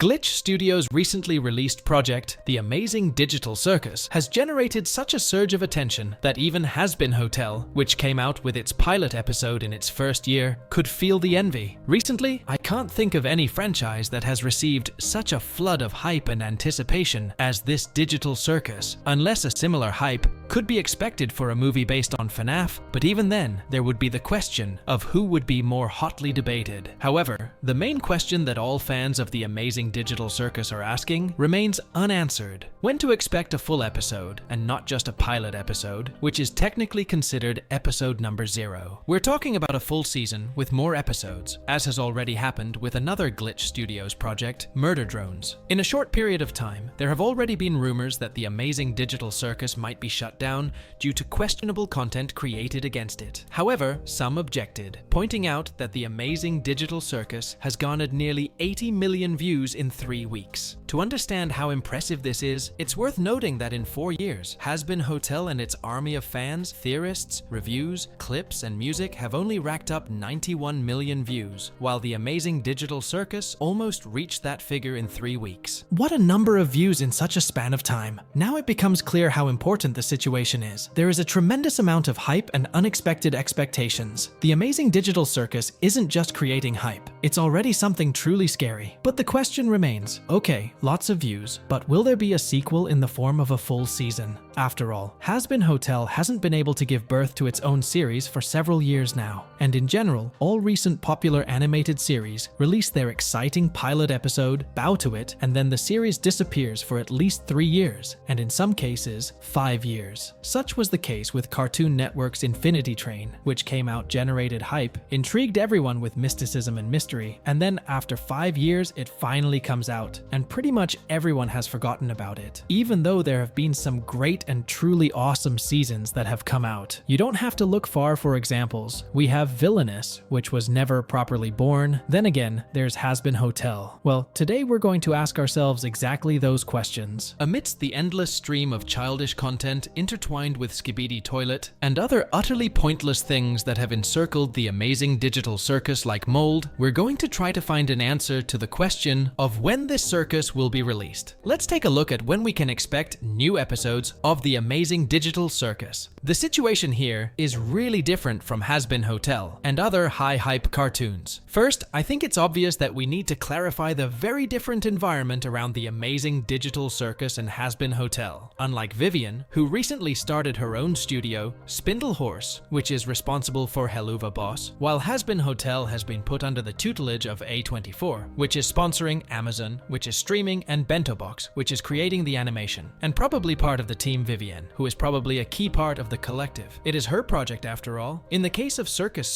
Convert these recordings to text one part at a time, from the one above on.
Glitch Studios' recently released project, The Amazing Digital Circus, has generated such a surge of attention that even Has-Been Hotel, which came out with its pilot episode in its first year, could feel the envy. Recently, I can't think of any franchise that has received such a flood of hype and anticipation as this digital circus, unless a similar hype could be expected for a movie based on FNAF, but even then, there would be the question of who would be more hotly debated. However, the main question that all fans of The Amazing Digital Circus are asking remains unanswered. When to expect a full episode, and not just a pilot episode, which is technically considered episode number 0. We're talking about a full season with more episodes, as has already happened with another Glitch Studios project, Murder Drones. In a short period of time, there have already been rumors that The Amazing Digital Circus might be shut down due to questionable content created against it. However, some objected, pointing out that The Amazing Digital Circus has garnered nearly 80 million views in 3 weeks. To understand how impressive this is, it's worth noting that in 4 years, Has-Been Hotel and its army of fans, theorists, reviews, clips, and music have only racked up 91 million views, while The Amazing Digital Circus almost reached that figure in 3 weeks. What a number of views in such a span of time. Now it becomes clear how important the situation is. There is a tremendous amount of hype and unexpected expectations. The Amazing Digital Circus isn't just creating hype, it's already something truly scary. But the question remains, okay, lots of views, but will there be a sequel in the form of a full season? After all, Has-Been Hotel hasn't been able to give birth to its own series for several years now, and in general, all recent popular animated series release their exciting pilot episode, bow to it, and then the series disappears for at least 3 years, and in some cases, 5 years. Such was the case with Cartoon Network's Infinity Train, which came out, generated hype, intrigued everyone with mysticism and mystery, and then after 5 years, it finally comes out, and pretty much everyone has forgotten about it. Even though there have been some great and truly awesome seasons that have come out. You don't have to look far for examples. We have Villainous, which was never properly born. Then again, there's Has-Been Hotel. Well, today we're going to ask ourselves exactly those questions. Amidst the endless stream of childish content intertwined with Skibidi Toilet and other utterly pointless things that have encircled The Amazing Digital Circus like mold, we're going to try to find an answer to the question of when this circus will be released. Let's take a look at when we can expect new episodes of The Amazing Digital Circus. The situation here is really different from Has-Been Hotel and other high-hype cartoons. First, I think it's obvious that we need to clarify the very different environment around The Amazing Digital Circus and Has-Been Hotel. Unlike Vivian, who recently started her own studio, Spindle Horse, which is responsible for Helluva Boss, while Has-Been Hotel has been put under the tutelage of A24, which is sponsoring Amazon, which is streaming, and Bento Box, which is creating the animation, and probably part of the team Vivian, who is probably a key part of the collective. It is her project after all. In the case of Circus,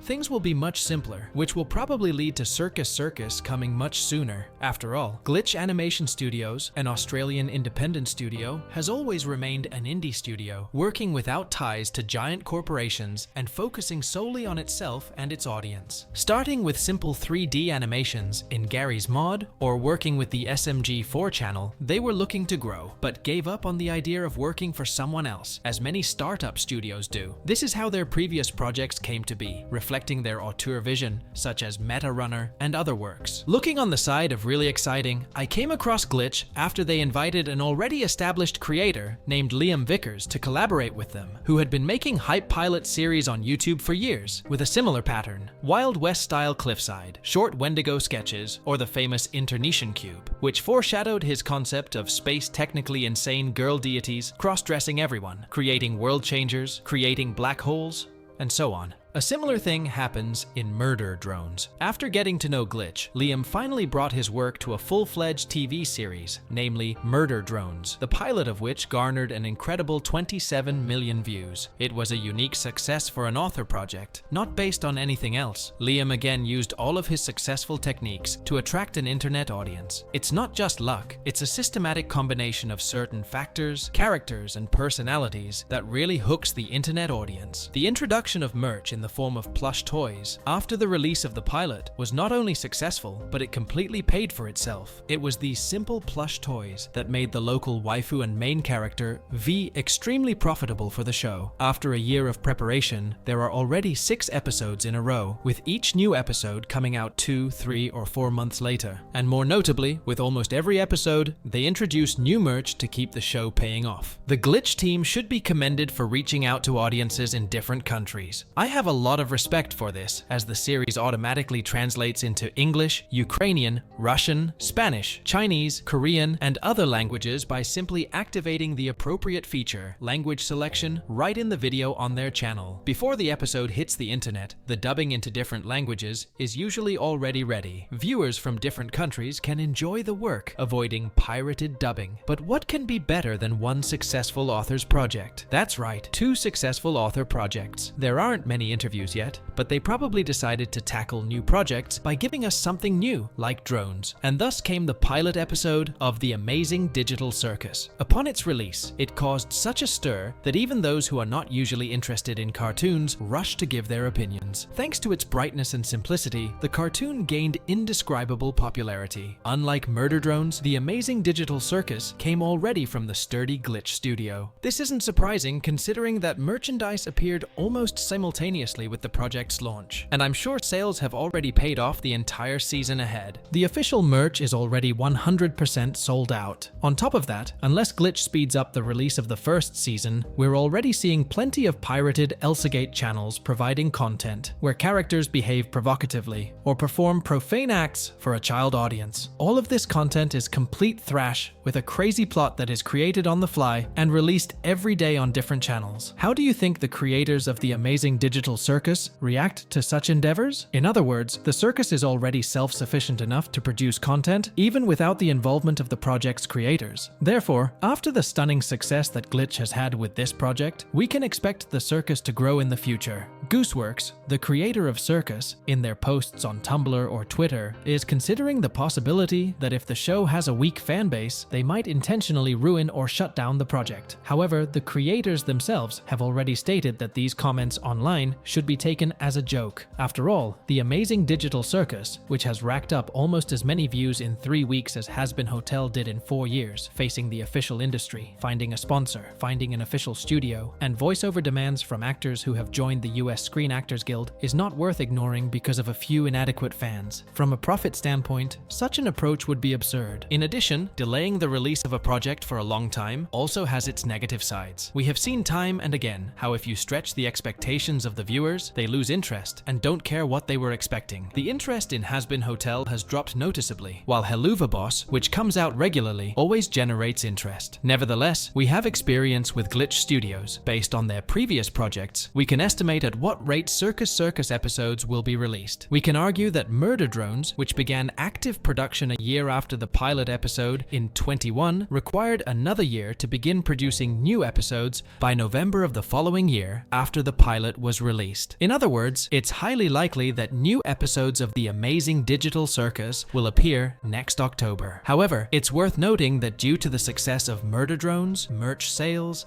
things will be much simpler, which will probably lead to Circus coming much sooner. After all, Glitch Animation Studios, an Australian independent studio, has always remained an indie studio, working without ties to giant corporations and focusing solely on itself and its audience. Starting with simple 3D animations in Gary's Mod, or working with the SMG4 channel, they were looking to grow, but gave up on the idea of working for someone else, as many startup studios do. This is how their previous projects came to be, reflecting their auteur vision, such as Meta Runner and other works. Looking on the side of really exciting, I came across Glitch after they invited an already established creator named Liam Vickers to collaborate with them, who had been making hype pilot series on YouTube for years, with a similar pattern: Wild West-style Cliffside, short Wendigo sketches, or the famous Internetian Cube, which foreshadowed his concept of space technically insane girl deities cross-dressing everyone, creating world changers, creating black holes, and so on. A similar thing happens in Murder Drones. After getting to know Glitch, Liam finally brought his work to a full-fledged TV series, namely Murder Drones, the pilot of which garnered an incredible 27 million views. It was a unique success for an author project, not based on anything else. Liam again used all of his successful techniques to attract an internet audience. It's not just luck, it's a systematic combination of certain factors, characters, and personalities that really hooks the internet audience. The introduction of merch in the form of plush toys after the release of the pilot was not only successful, but it completely paid for itself. It was these simple plush toys that made the local waifu and main character V extremely profitable for the show. After a year of preparation, there are already 6 episodes in a row, with each new episode coming out 2, 3, or 4 months later. And more notably, with almost every episode, they introduce new merch to keep the show paying off. The Glitch team should be commended for reaching out to audiences in different countries. I have a lot of respect for this, as the series automatically translates into English, Ukrainian, Russian, Spanish, Chinese, Korean, and other languages by simply activating the appropriate feature, language selection, right in the video on their channel. Before the episode hits the internet, the dubbing into different languages is usually already ready. Viewers from different countries can enjoy the work, avoiding pirated dubbing. But what can be better than one successful author's project? That's right, 2 successful author projects. There aren't many interviews yet, but they probably decided to tackle new projects by giving us something new, like drones. And thus came the pilot episode of The Amazing Digital Circus. Upon its release, it caused such a stir that even those who are not usually interested in cartoons rushed to give their opinions. Thanks to its brightness and simplicity, the cartoon gained indescribable popularity. Unlike Murder Drones, The Amazing Digital Circus came already from the sturdy Glitch studio. This isn't surprising considering that merchandise appeared almost simultaneously with the project's launch, and I'm sure sales have already paid off the entire season ahead. The official merch is already 100% sold out. On top of that, unless Glitch speeds up the release of the first season, we're already seeing plenty of pirated Elsagate channels providing content, where characters behave provocatively or perform profane acts for a child audience. All of this content is complete thrash with a crazy plot that is created on the fly and released every day on different channels. How do you think the creators of The Amazing Digital Circus react to such endeavors? In other words, the circus is already self-sufficient enough to produce content even without the involvement of the project's creators. Therefore, after the stunning success that Glitch has had with this project, we can expect the circus to grow in the future. Gooseworks, the creator of Circus, in their posts on Tumblr or Twitter, is considering the possibility that if the show has a weak fanbase, they might intentionally ruin or shut down the project. However, the creators themselves have already stated that these comments online should be taken as a joke. After all, The Amazing Digital Circus, which has racked up almost as many views in 3 weeks as Has Been Hotel did in 4 years, facing the official industry, finding a sponsor, finding an official studio, and voiceover demands from actors who have joined the US Screen Actors Guild, is not worth ignoring because of a few inadequate fans. From a profit standpoint, such an approach would be absurd. In addition, delaying the release of a project for a long time also has its negative sides. We have seen time and again how if you stretch the expectations of the viewers, they lose interest and don't care what they were expecting. The interest in Has Been Hotel has dropped noticeably, while Helluva Boss, which comes out regularly, always generates interest. Nevertheless, we have experience with Glitch Studios. Based on their previous projects, we can estimate at what rate Circus episodes will be released. We can argue that Murder Drones, which began active production a year after the pilot episode in 21, required another year to begin producing new episodes by November of the following year after the pilot was released. In other words, it's highly likely that new episodes of The Amazing Digital Circus will appear next October. However, it's worth noting that due to the success of Murder Drones, merch sales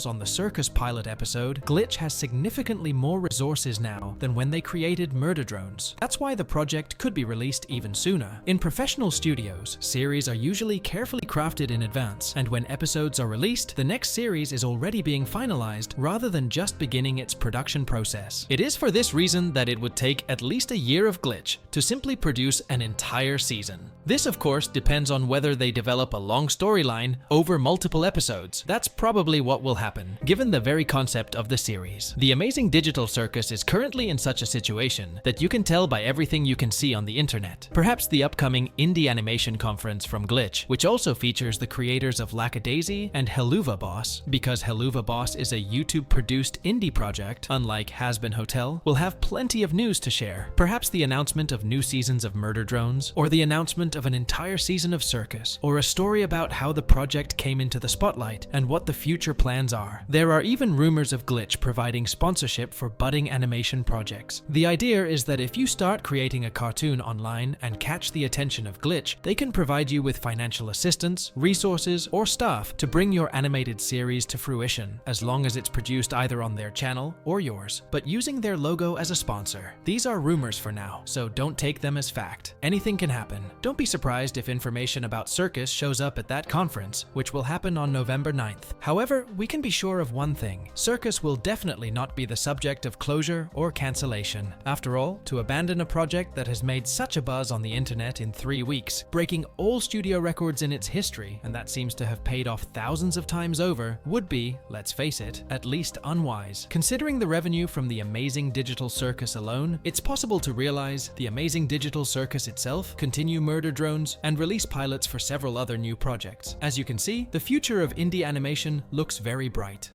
on the Circus pilot episode, Glitch has significantly more resources now than when they created Murder Drones. That's why the project could be released even sooner. In professional studios, series are usually carefully crafted in advance, and when episodes are released, the next series is already being finalized rather than just beginning its production process. It is for this reason that it would take at least a year of Glitch to simply produce an entire season. This, of course, depends on whether they develop a long storyline over multiple episodes. That's probably what will happen, given the very concept of the series. The Amazing Digital Circus is currently in such a situation that you can tell by everything you can see on the internet. Perhaps the upcoming Indie Animation Conference from Glitch, which also features the creators of Lackadaisy and Helluva Boss, because Helluva Boss is a YouTube-produced indie project, unlike Has Been Hotel, will have plenty of news to share. Perhaps the announcement of new seasons of Murder Drones, or the announcement of an entire season of Circus, or a story about how the project came into the spotlight and what the future plans are. There are even rumors of Glitch providing sponsorship for budding animation projects. The idea is that if you start creating a cartoon online and catch the attention of Glitch, they can provide you with financial assistance, resources, or staff to bring your animated series to fruition, as long as it's produced either on their channel or yours. But using using their logo as a sponsor. These are rumors for now, so don't take them as fact. Anything can happen. Don't be surprised if information about Circus shows up at that conference, which will happen on November 9th. However, we can be sure of one thing. Circus will definitely not be the subject of closure or cancellation. After all, to abandon a project that has made such a buzz on the internet in 3 weeks, breaking all studio records in its history, and that seems to have paid off thousands of times over, would be, let's face it, at least unwise. Considering the revenue from the Amazing Digital Circus alone, it's possible to realize the Amazing Digital Circus itself continue murder drones and release pilots for several other new projects. As you can see, the future of indie animation looks very bright.